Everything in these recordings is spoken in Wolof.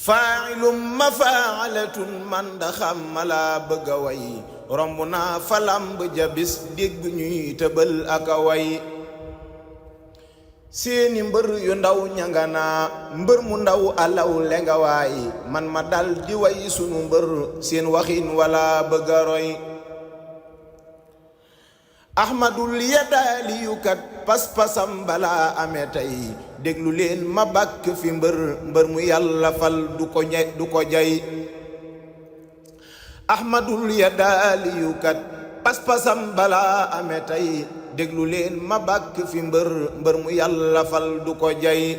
faa'ilum mafaalatun man da xam malaa bëgg a way romb naa falamb jabis dégg ñuy tëbal ak a way seeni mbër yu ndaw ñanganaa mbër mu ndaw alaw lenga waay man ma dal di way sunu mbër seen waxin wala bëgg a roy ahmadul yadaali yu kat pas-pasam balaa amee tey déglu leen ma bàkk fi mbër mu yàlla fal du ko jay ahmadul yadaali yu kat pas-pasam balaa amee tey déglu leen ma bàkk fi mbër mu yàlla fal du ko jay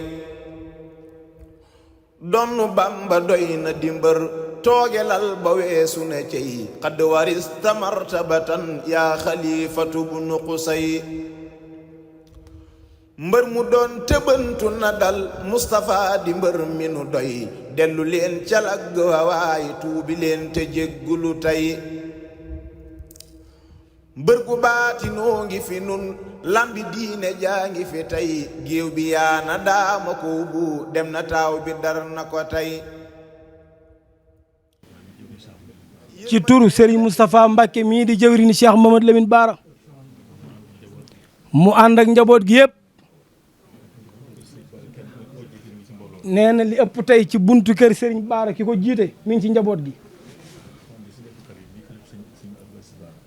donnu Bamba doy na di mbër toogelal ba weesu ne cey xadd warista martabatan yaa xalifatu bu nu Qusay mbër mu doon tëbantu na dal Mustapha di mbër mi nu doy dellu leen calag wawaay tuubi leen te jéggulu tey mbër gu baatinoo ngi fi nun lambi diine jaa ngi fi tey géew bi yaana daama ko bu dem na taaw bi dar na ko tey ci turu Serigne Moustapha Mbacke mii di jëwriñu Cheikh Mamadou Lamine Bara mu ànd ak njaboot gi yëpp nee na li ëpp tey ci buntu kër Serigne Bara ki ko jiite mi ngi ci njaboot gi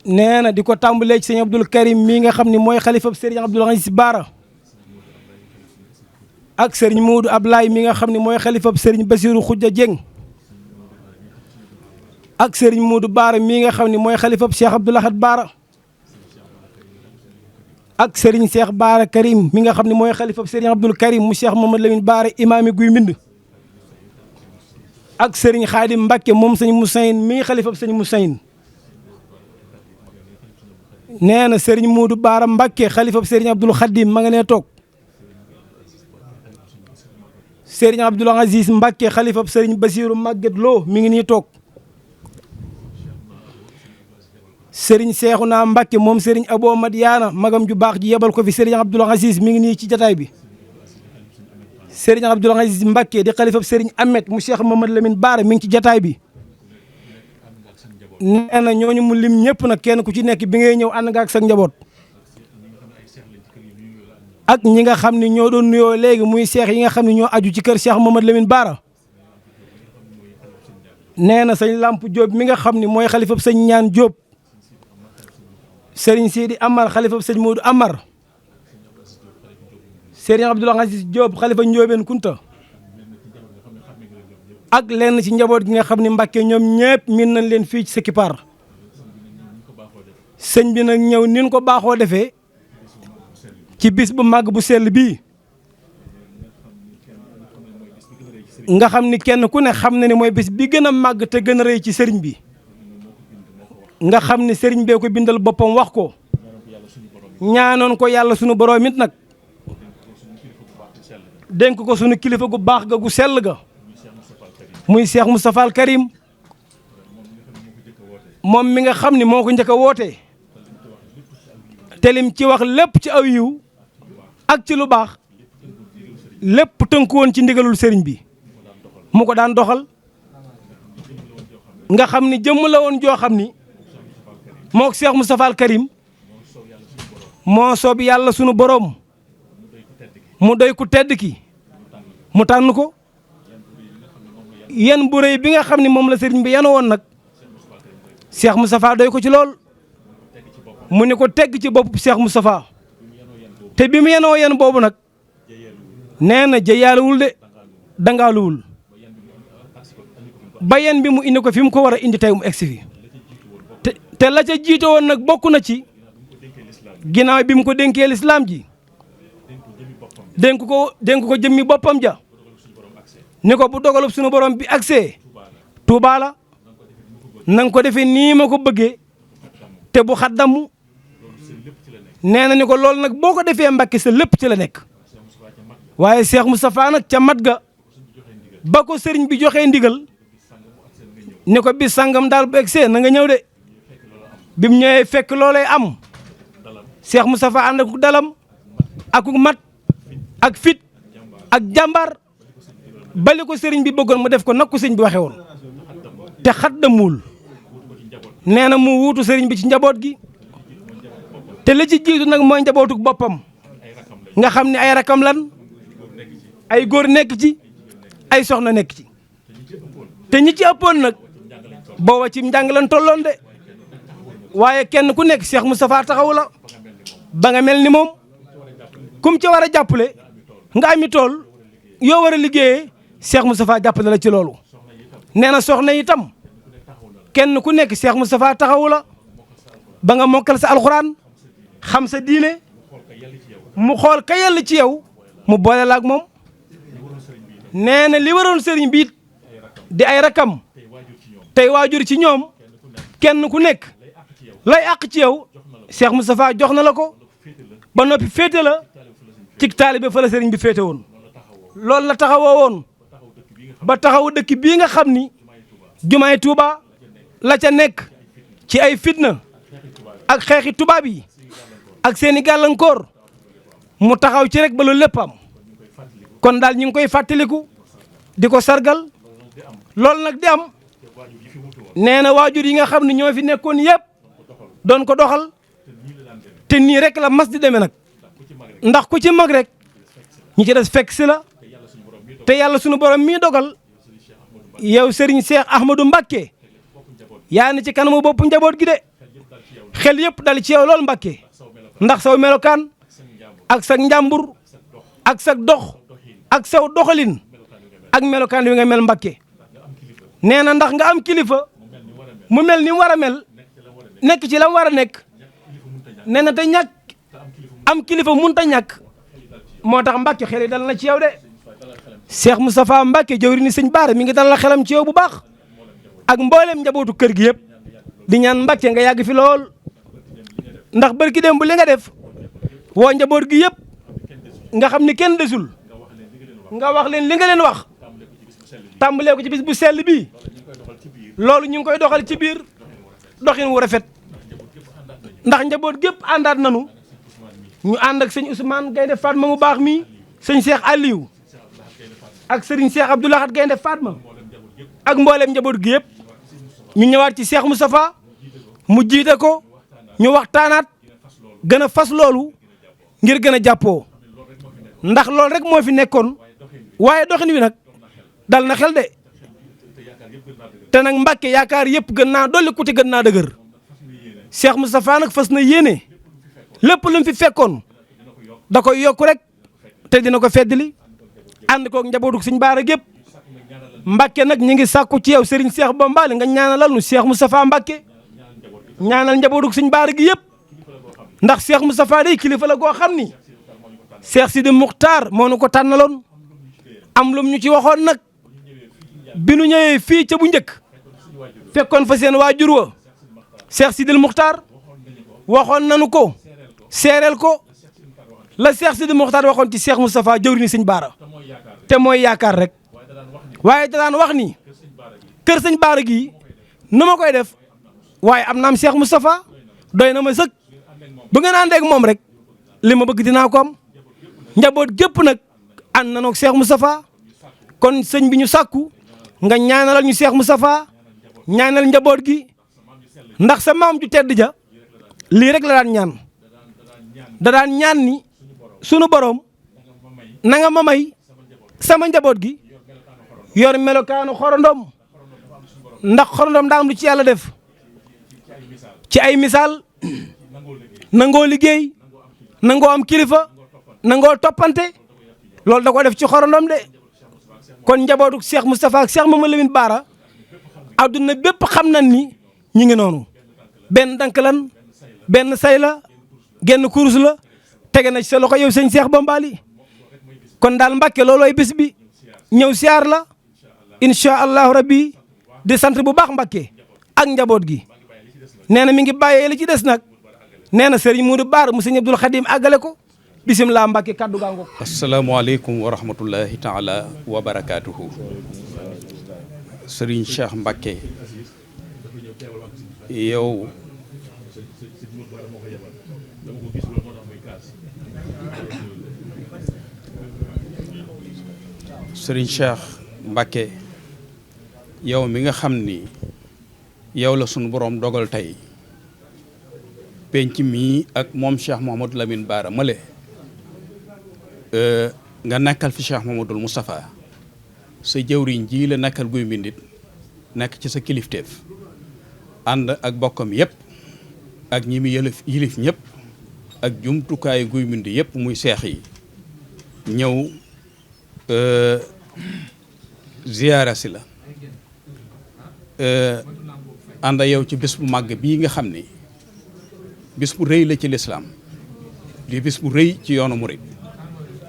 nee na di ko tàmbalee ci sëñ Abdoul Karim mii nga xam ne mooy xalifab Serigne Abdoul Aziz Bara ak Serigne Moudou Ablaye mi nga xam ne mooy xalifab Serigne Bassirou Khoudia Dieng ak Serigne Moudou Bara mii nga xam ne mooy xalifab Cheikh Abdoul Ahad Bara ak Serigne Cheikh Bara Karim mi nga xam ne mooy xalifab Serigne Abdoul Karim mu Cheikh Mamadou Lamine Bara imaami guy mbind ak Serigne Khadim Mbacke moom sëñ Moussaïn mii xalifab sëñ Moussaïn nee na Serigne Moudou Bara Mbacke xalifab Serigne Abdoul Khadim ma nga nee toog Serigne Abdoul Aziz Mbacke xalifab Serigne Bassirou Maguette Lo mi ngi nii toog Serigne Cheikhouna Mbacke moom Serigne Abo Madiana magam ju baax ji yebal ko fi Serigne Abdoul Aziz mi ngi nii ci jataay bi Serigne Abdoul Aziz Mbacke di xalifab Serigne Ahmed mu Cheikh Mamadou Lamine Bara mi ngi ci jataay bi nee na ñooñu mu lim ñëpp nag kenn ku ci nekk bi ngay ñëw ànd nga ak sa njaboot ak ñi nga xam ne ñoo doon nuyoo léegi muy seex yi nga xam ne ñoo aju ci kër Cheikh Mamadou Lamine Bara nee na sëñ Lamp Diop mi nga xam ne mooy xalifab sëñ Ñaan Diop Serigne Sidi Amar xalifab sëñ Modou Amar Serigne Abdoul Aziz Diop xalifa Ndiobène Kunta ak lenn ci njaboot gi nga xam ne Mbàkke ñoom ñëpp min nañ leen fii ci sa kippaar sëñ bi nag ñëw nin ko baaxoo defee ci bis bu màgg bu sell bii nga xam ni kenn ku ne xam na ne mooy bis bi gën a màgg te gën a rëy ci sëriñ bi nga xam ne sëriñ bee ko bindal boppam wax ko ñaanoon ko yàlla sunu borom it nag dénk ko sunu kilifa gu baax ga gu sell ga muy Cheikh Moustapha Al Karim moom mi nga xam ni moo ko njëkk a woote te lim ci wax lépp ci aw yiw ak ci lu baax lépp tënku woon ci ndigalul sëriñ bi mu ko daan doxal nga xam ni jëmm la woon joo xam ni moo ko Cheikh Moustapha Al Karim moo soob yàlla sunu boroom mu doy ku tedd ki mu tànn ko yan bu rëy bi nga xam ne moom la sëriñ bi yan woon nag Cheikh Moustapha doy ko ci lool mu ne ko tegg ci bopp Cheikh Moustapha te bi mu yenoo yan boobu nag nee na jëyaaluwul de dangaaluwul ba yan bi mu indi ko fi mu ko war a indi tey mu egsi fi te la ca jiite woon nag bokk na ci ginnaaw bi mu ko dénkee lislaam ji dénk ko jëmmi boppam ja ni ko bu dogalub suñu borom bi agsee Tuubaa la na nga ko defee nii ma ko bëggee te bu xaddamu nee na ni ko loolu nag boo ko defee Mbàkke sa lépp ci la nekk waaye Cheikh Moustapha nag ca mat ga ba ko sëriñ bi joxee ndigal ni ko bis sangam daal bu agsee na nga ñëw de bi mu ñëwee fekk loolay am Cheikh Moustapha ànd ak dalam ak mat ak fit ak jàmbaar bali ko sëriñ bi bëggoon mu def ko nag ko sëriñ bi waxee woon te xaddamul nee na mu wuutu sëriñ bi ci njaboot gi te li ci jiitu nag mooy njabootuk boppam nga xam ne ay rakam lan ay góor nekk ci ay soxna nekk ci te ñi ci ëppoon nag booba ci njàng lan tolloon de waaye kenn ku nekk Cheikh Moustapha taxawu la ba nga mel ni moom kum ci war a jàppale nga ami tool yoo war a liggéeyee Cheikh Moustapha jàppale la ci loolu nee na soxna itam kenn ku nekk Cheikh Moustapha taxawu la ba nga mokkal sa alxuraan xam sa diine mu xool ka yàlla ci yow mu boole la ak moom nee na li waroon sëriñ bi it di ay rakam tey waajur ci ñoom kenn ku nekk lay àq ci yow Cheikh Moustapha jox na la ko ba noppi féete la ci taalibe fa la sëriñ bi féete woon loolu la taxawoo woon ba taxawu dëkk bii nga xam ni jumaay Tuuba la ca nekk ci ay fitna ak xeexi tubaab yi ak seeni gàllankoor mu taxaw ci rek ba loolu lépp am kon daal ñu ngi koy fàttaliku di ko sargal loolu nag di am nee na waajur yi nga xam ne ñoo fi nekkoon yëpp doon ko doxal te nii rek la mas di demee nag ndax ku ci mag rek ñi ci des fekk si la te yàlla sunu borom mii dogal yow Serigne Cheikh Ahmadou Mbacké yaa ni ci kanamu bopp njaboot gi de xel yëpp dal ci yow lool Mbacké ndax saw melokaan ak sa njàmbur ak sa dox ak saw doxalin ak melokaan wi nga mel Mbacké nee na ndax nga am kilifa mu mel ni mu war a mel nekk ci la mu war a nekk nee na te ñàkk am kilifa munta ñàkk moo tax Mbacké xel yi dal na ci yow de Cheikh Moustapha Mbacké jëwriñu sëñ Baara mi ngi dal la xelam ci yow bu baax ak mboolem njabootu kër gi yëpp di ñaan Mbacké nga yàgg fi lool ndax barki dem bu li nga def woo njaboot gi yëpp nga xam ni kenn desul nga wax leen li nga leen wax tàmbalee ko ci bis bu sell bi loolu ñu ngi koy doxal ci biir doxin wu rafet ndax njaboot gépp àndaat nanu ñu ànd ak sëñ Ousmane Gaynde Fatma mu baax mi sëñ Cheikh Aliou ak sëriñ Cheikh Abdou Lahad Gaynde Fatma ak mboolem njaboot gi yëpp ñu ñëwaat ci Cheikh Moustapha mu jiite ko ñu waxtaanaat gën a fas loolu ngir gën a jàppoo ndax loolu rek moo fi nekkoon waaye doxin wi nag dal na xel de te nag Mbacké yaakaar yëpp gën naa dolli ku te gën naa dëgër Cheikh Moustapha nag fas na yéene lépp lu mu fi fekkoon da koy yokku rek te dina ko feddali ànd koog njabootu sëñ Baara gépp Mbacké nag ñu ngi sàkku ci yow Serigne Cheikh Bombali nga ñaanalal nu Cheikh Moustapha Mbacké ñaanal njabootu sëñ Baara gi yëpp ndax Cheikh Moustapha day kilifa la goo xam ni Cheikh Sidi Muxtaar moo nu ko tànnaloon am lum ñu ci waxoon nag bi nu ñëwee fii ca bu njëkk fekkoon fa seen waajur wa Cheikh Sidi Muxtaar waxoon nanu ko seereel ko la Cheikh Sidi Muxtaar waxoon ci Cheikh Moustapha jëwriñu sëñ Baara te mooy yaakaar rek waaye da daan wax ni kër sëñ Baara gii nu ma koy def waaye am naam Cheikh Moustapha doy na ma sëkk bu ngeen àndee ak moom rek li ma bëgg dinaa ko am njaboot gépp nag ànd nañoo ak Cheikh Moustapha kon sëñ bi ñu sàkku nga ñaanalal ñu Cheikh Moustapha ñaanal njaboot gi ndax sa maam ju tedd ja lii rek la daan ñaan da daan ñaan ni sunu borom na nga ma may sama njaboot gi yor melokaanu xorondom ndax xorondom daa am lu ci yàlla def ci ay misaal nangoo liggéey nangoo am kilifa nangoo toppante loolu da ko def ci xorondom de kon njabootu Cheikh Moustapha ak Cheikh Mamadou Lamine Bara adduna bépp xam nañ ni ñi ngi noonu benn dank lan benn say la genn kurus la tege na ci sa loxo yow sëñ Cheikh Bombali kon daal Mbacké loolooy bés bi ñëw siyaar la incha allahu rabbi di sant bu baax Mbacké ak njaboot gi nee na mi ngi bàyyee li ci des nag nee na Serigne Modou Bara mu sëñ Abdoul Khadim àggale ko bisimilah Mbacké kaddu gaa ngoog. asalaamaaleykum wa rahmatullahi taala wa barakaatuhu. Serigne Cheikh Mbacké yow Serigne Cheikh Mbàkke yow mi nga xam ni yow la sunu boroom dogal tey penc mii ak moom Cheikh Mouhamadou Lamine Bara male nga nekkal fi Cheikh Mouhamadoul Moustapha sa jëwriñ ji la nekkal Guy Mbind nekk ci sa kilifteef ànd ak bokkam yëpp ak ñi mu yilif ñëpp ak jumtukaayu Guy Mbind yëpp muy seex yi ñëw ziyaara si la ànd yow ci bis bu màgg bii nga xam ni bis bu rëy la ci lislaam di bis bu rëy ci yoonu murid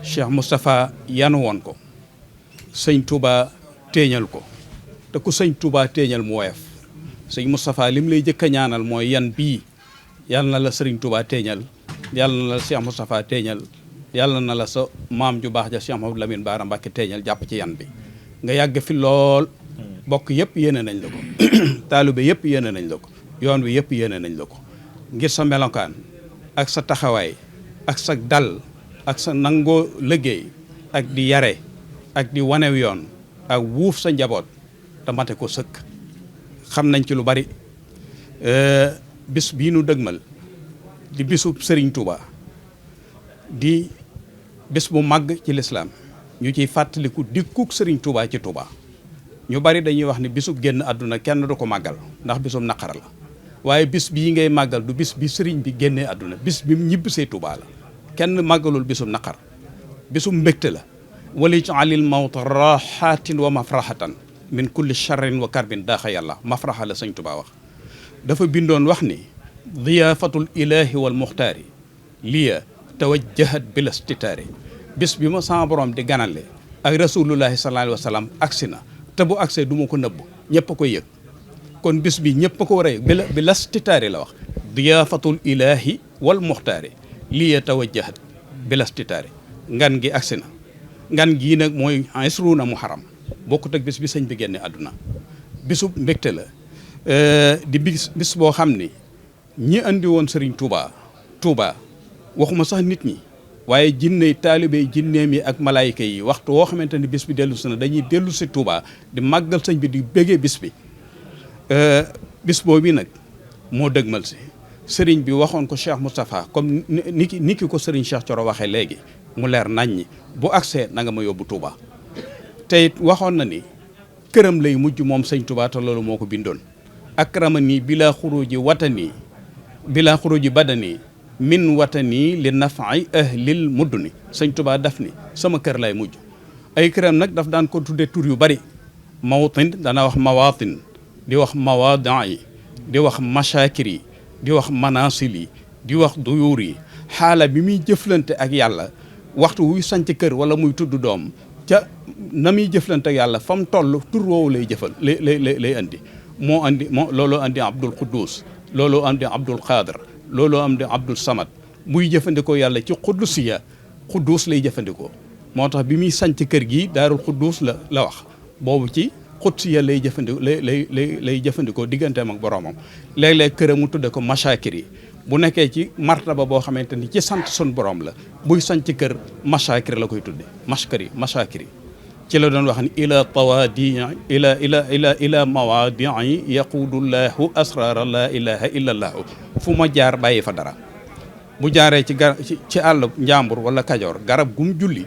Cheikh Moustapha yanu woon ko sëñ Touba téeñal ko te ku sëñ Touba téeñal mu woyof sëñ Moustapha lim lay jëkk a ñaanal mooy yan bii yàlla na la sëriñ Touba téeñal yàlla na la Cheikh Moustapha téeñal yàlla na la sa maam ju baax ja Cheikh Mouhamadou Lamine Bara Mbacké téeñal jàpp ci yan bi nga yàgg fi lool bokk yëpp yéene nañ la ko taalibe yëpp yéene nañ la ko yoon wi yëpp yéene nañ la ko ngir sa melokaan ak sa taxawaay ak sa dal ak sa nangoo liggéey ak di yare ak di wanew yoon ak wuuf sa njaboot te mate ko sëkk xam nañ ci lu bari bis bii nu dëgmal di bisu Serigne Touba di bis bu màgg ci lislaam ñu ciy fàttaliku dikkuk Serigne Touba ci Touba ñu bari dañuy wax ni bisub génn àdduna kenn du ko màggal ndax bisum naqar la waaye bis bii ngay màggal du bis bi sëriñ bi génnee àdduna bis bi ñibbisee Touba la kenn màggalul bisum naqar bisum mbégte la wali jaalil mawta raxatin wa mafraxatan min kulli charrin wa karbin daaxa yàlla mafraxa la sëñ Touba wax dafa bindoon wax ni diyaafatul ilahi wal muxtaari liya tawajjahat bilastitaari bis bi ma sama borom di ganale ak rasulullahi sallallahu alayhi wa sallam agsi na te bu agsee du ma ko nëbb ñëpp a koy yëg kon bis bi ñëpp a ko war a yëg bi lastitaari la wax diyaafatul ilahi wal muxtaari liya tawajjahat bilastitaari ngan gi agsi na ngan gii nag mooy isruuna muharram bokkut ak bis bi sëñ bi génne àdduna bisub mbégte la di bis boo xam ni ñi andi woon Serigne Touba waxuma sax nit ñi waaye jinne taalibe jinneem yi ak malaayika yi waxtu woo xamante ni bis bi dellu si na dañuy dellu si Touba di màggal sëñ bi di béggee bis bi bis boobu nag moo dëgmal si sëriñ bi waxoon ko Cheikh Moustapha comme ni ki ko sëriñ Cheikh Thioro waxee léegi mu leer nañ ñi bu agsee na nga ma yóbbu Touba te it waxoon na ni këram lay mujj moom sëñ Touba te loolu moo ko bindoon akramani bila xuruji watani bila xuruji badani min watani li nafaay ahlil mudduni sëñ Touba daf ni sama kër lay mujj ay këram nag daf daan ko tudde tur yu bari mawtin dana wax mawatin di wax mawadaa yi di wax mashakir yi di wax manasil yi di wax duyuur yi xaala bi muy jëflante ak yàlla waxtu wuy sanc kër wala muy tudd doom ca na muy jëflante ak yàlla fa mu toll tur woowu lay jëfal lay andi moo andi looloo andi Abdul Quddus looloo andi Abdul Xaadir looloo andi Abdul Samad muy jëfandikoo yàlla ci Quddusiya Quddus lay jëfandikoo moo tax bi muy sanc kër gi Daarul Quddus la wax boobu ci Qudsiya lay jëfandikoo lay jëfandikoo digganteem ak boroomam léeg-léeg këram mu tudde ko mashakir yi bu nekkee ci martaba boo xamante ni ci sant sun borom la buy sanc kër mashakir la koy tudde mashakir yi ci la doon wax ni ila tawadi ila mawadii yaqudullahu asrara la ilaha illa allahu fu ma jaar bàyyi fa dara bu jaaree ci àll njàmbur wala kajoor garab gum julli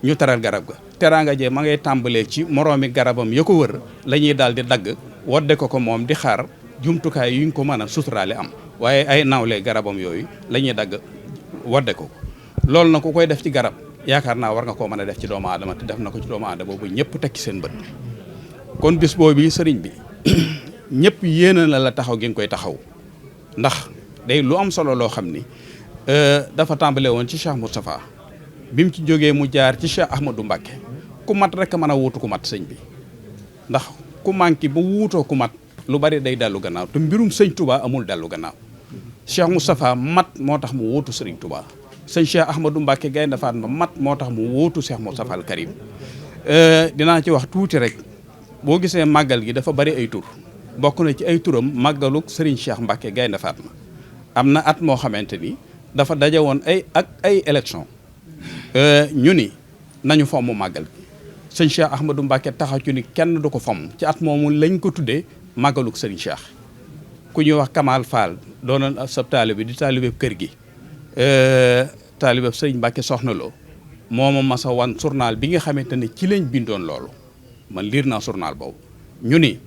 ñu teral garab ga teraanga jee ma ngay tàmbalee ci moroomi garabam ya ko wër la ñuy daal di dagg wadde ko moom di xaar jumtukaay yuñ ko mën a suturaale am waaye ay nawle garabam yooyu la ñuy dagg wadde ko loolu na ku koy def ci garab yaakaar naa war nga koo mën a def ci doomu aadama te def na ko ci doomu aadama boobu ñëpp tekki seen bët kon bis boobu sëriñ bi ñëpp yéene na la taxaw gi nga koy taxaw ndax day lu am solo loo xam ni dafa tàmbale woon ci Cheikh Moustapha bi mu ci jógee mu jaar ci Cheikh Ahmadou Mbacké ku mat rek a mën a wuutu ku mat sëñ bi ndax ku manqué ba wuutoo ku mat lu bari day dellu gannaaw te mbirum sëñ Touba amul dellu gannaaw Cheikh Moustapha mat moo tax mu wuutu sëriñ Touba sëñ Cheikh Ahmadou Mbacké Gaynde Fatma mat moo tax mu wuutu Cheikh Moustapha al Karim dinaa ci wax tuuti rek boo gisee màggal gi dafa bari ay tur bokk na ci ay turam màggaluk sëriñ Cheikh Mbacké Gaynde Fatma am na at moo xamante ni dafa daje woon ay élection ñu ni nañu fomm màggal gi sëñ Cheikh Ahmadou Mbacke taxaw ci ni kenn du ko fomm ci at moomu lañ ko tuddee màggaluk sëriñ Cheikh. ku ñuy wax Kamal Fall doonoon sab taalibe di taalibe kër gi taalibe sëriñ Mbacke soxna loo mooma masa wan journal bi nga xamante ne ci lañ bindoon loolu man liir naa journal boobu ñu ni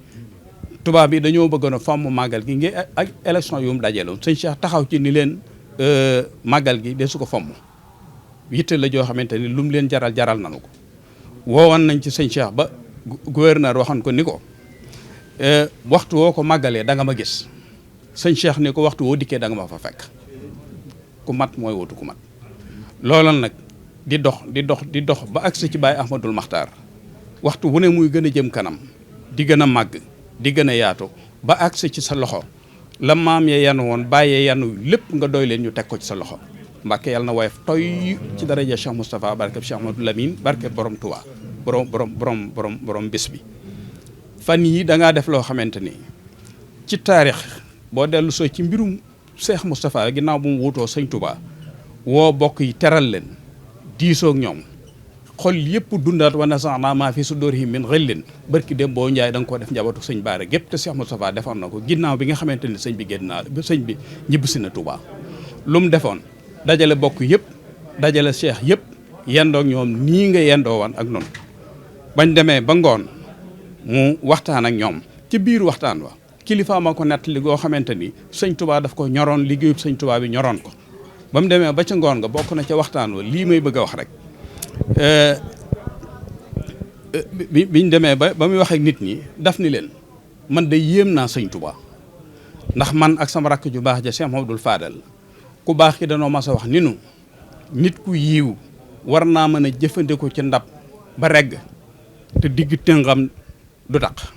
tubaab bi dañoo bëggoon a fomm màggal gi ngi ak élection yu mu dajeeloon sëñ Cheikh taxaw ci ni leen màggal gi de su ko fomm yitte la joo xamante ni lu mu leen jaral nanu ko woowoon nañ ci sëñ Cheikh ba gouverneur waxoon ko ni ko waxtu woo ko màggalee da nga ma gis sëñ Cheikh ni ko waxtu woo dikkee da nga ma fa fekk ku mat mooy wutu ku mat loolal nag di dox ba agsi ci Baye Ahmadul Maxtaar waxtu wu ne muy gën a jëm kanam di gën a màgg di gën a yaatu ba agsi ci sa loxo la maam ya yanu woon bàyyee yanu lépp nga doy leen ñu teg ko ci sa loxo Mbàkke yàlla na woyof toy ci daraja Cheikh Moustapha barkeb Cheikh Ahmadou Lamine barkeb borom Touba borom bés bi fan yi da ngaa def loo xamante ni ci taarix boo dellu soo ci mbirum Cheikh Moustapha ginnaaw bu mu wutoo sëñ Touba woo bokk yi teral leen diisoog ñoom xol yëpp dundaat wa nasaxnaa maa fi suduurihim min ghillin barki dem boo njaay da nga ko def njabootu sëñ Baara gépp te Cheikh Moustapha defoon na ko ginnaaw bi nga xamante ni sëñ bi génn naa sëñ bi ñibbisi na Touba lu mu defoon dajale bokk yëpp dajale cheikh yëpp yendoog ñoom nii nga yendoo woon ak noonu bañ demee ba ngoon mu waxtaan ak ñoom ci biir waxtaan wa kilifa ma ko nettali goo xamante ni sëñ Touba daf ko ñoroon liggéeyub sëñ Touba bi ñoroon ko ba mu demee ba ca ngoon nga bokk na ca waxtaan wa lii may bëgg a wax rek biñ demee ba muy wax ak nit ñi daf ni leen man de yéem naa sëñ Touba ndax man ak sama rakk ju baax ja Cheikh Mouhamadoul Fadal ku baax ki danoo mas a wax ni nu nit ku yiiw war naa mën a jëfandikoo ci ndab ba regg te digg tëngam du taq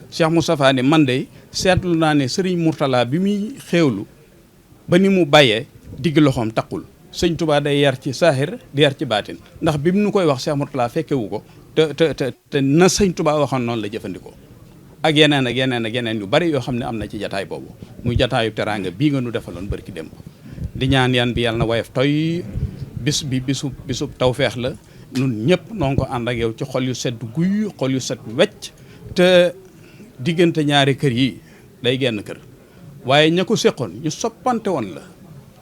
Cheikh Moustapha ni man de seetlu naa ne Serigne Mourtala bi muy xéewlu ba ni mu bàyyee digg loxoom taqul sëñ Touba day yar ci saahir di yar ci baatin ndax bi mu nu koy wax Cheikh Mourtala fekkewu ko te na sëñ Touba waxoon noonu la jëfandikoo ak yeneen yu bari yoo xam ne am na ci jataay boobu muy jataayu teraanga bii nga nu defaloon barki démb di ñaan yan bi yàlla na woyof toy bis bi bisub tawfeex la nun ñëpp noo ngi ko ànd ak yow ci xol yu sedd guy xol yu set wecc te diggante ñaari kër yi day genn kër waaye ña ko séqoon ñu soppante woon la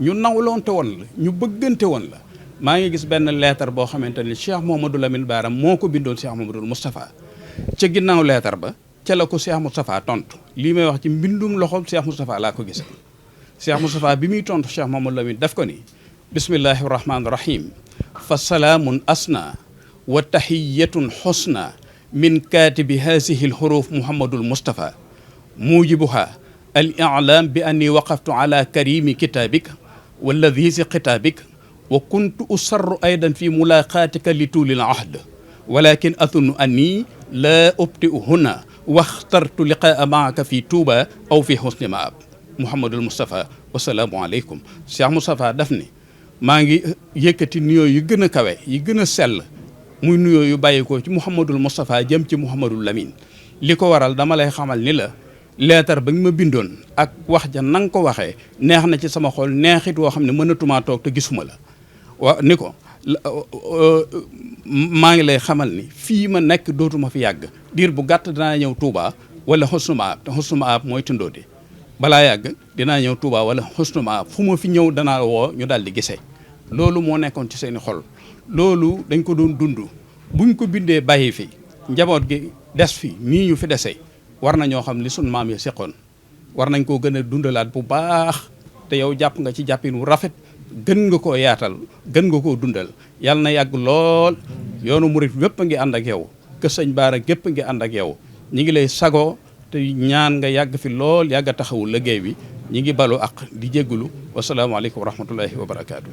ñu nawloonte woon la ñu bëggante woon la maa ngi gis benn leetar boo xamante ni Cheikh Mouhamadoul Lamine Bara moo ko bindoon Cheikh Mouhamadoul Moustapha ca ginnaaw leetar ba ca la ko Cheikh Moustapha tontu lii may wax ci mbindum loxo Cheikh Moustapha laa ko gisee Cheikh Moustapha bi muy tontu Cheikh Mouhamadoul Lamine daf ko ni bismillahi rahmaani rahim fa salaamun asna wa tahiyatun xusna min kaatibi haasihi lxuruf Mouhamadoul Moustapha mujibuha al i'laam bi anni waqaftu ala karimi kitaabik walladi si xitaabik wa kuntu usarru aydan fi mulaqaatika li tuulil ahd walakin athunnu anni laa ubti'u huna waxtartu liqaa maaka fi Touba aw fi husni maab Mouhamadoul Moustapha wasalaamu aleykum Cheikh Moustapha daf ni maa ngi yëkkati nuyoo yu gën a kawe yi gën a sell muy nuyoo yu bàyyikoo ci Mouhamadoul Moustapha jëm ci Mouhamadoul Lamine li ko waral dama lay xamal ni la leetar ba nga ma bindoon ak wax ja na nga ko waxee neex na ci sama xol neexit woo xam ne mënatumaa toog te gisuma la wa ni ko maa ngi lay xamal ni fii ma nekk dootuma fi yàgg diir bu gàtt dinaa ñëw Touba wala Husnu Maab te Husnu Maab mooy Tindodi balaa yàgg dinaa ñëw Touba wala Husnu Maab fu ma fi ñëw danaa woo ñu daal di gisee loolu moo nekkoon ci seeni xol loolu dañ ko doon dund buñ ko bindee bàyyi fi njaboot gi des fi nii ñu fi desee war na ñoo xam li sun maam yi seqoon war nañ koo gën a dundalaat bu baax te yow jàpp nga ci jàppin wu rafet gën nga koo yaatal gën nga koo dundal yàlla na yàgg lool yoonu murit wépp a ngi ànd ak yow kër sëñ Baara gépp a ngi ànd ak yow ñi ngi lay sagoo te ñaan nga yàgg fi lool yàgg a taxawu liggéey bi ñi ngi balu ak di jéggulu wasalaamaaleykum wa rahmatullahi wa barakaatu.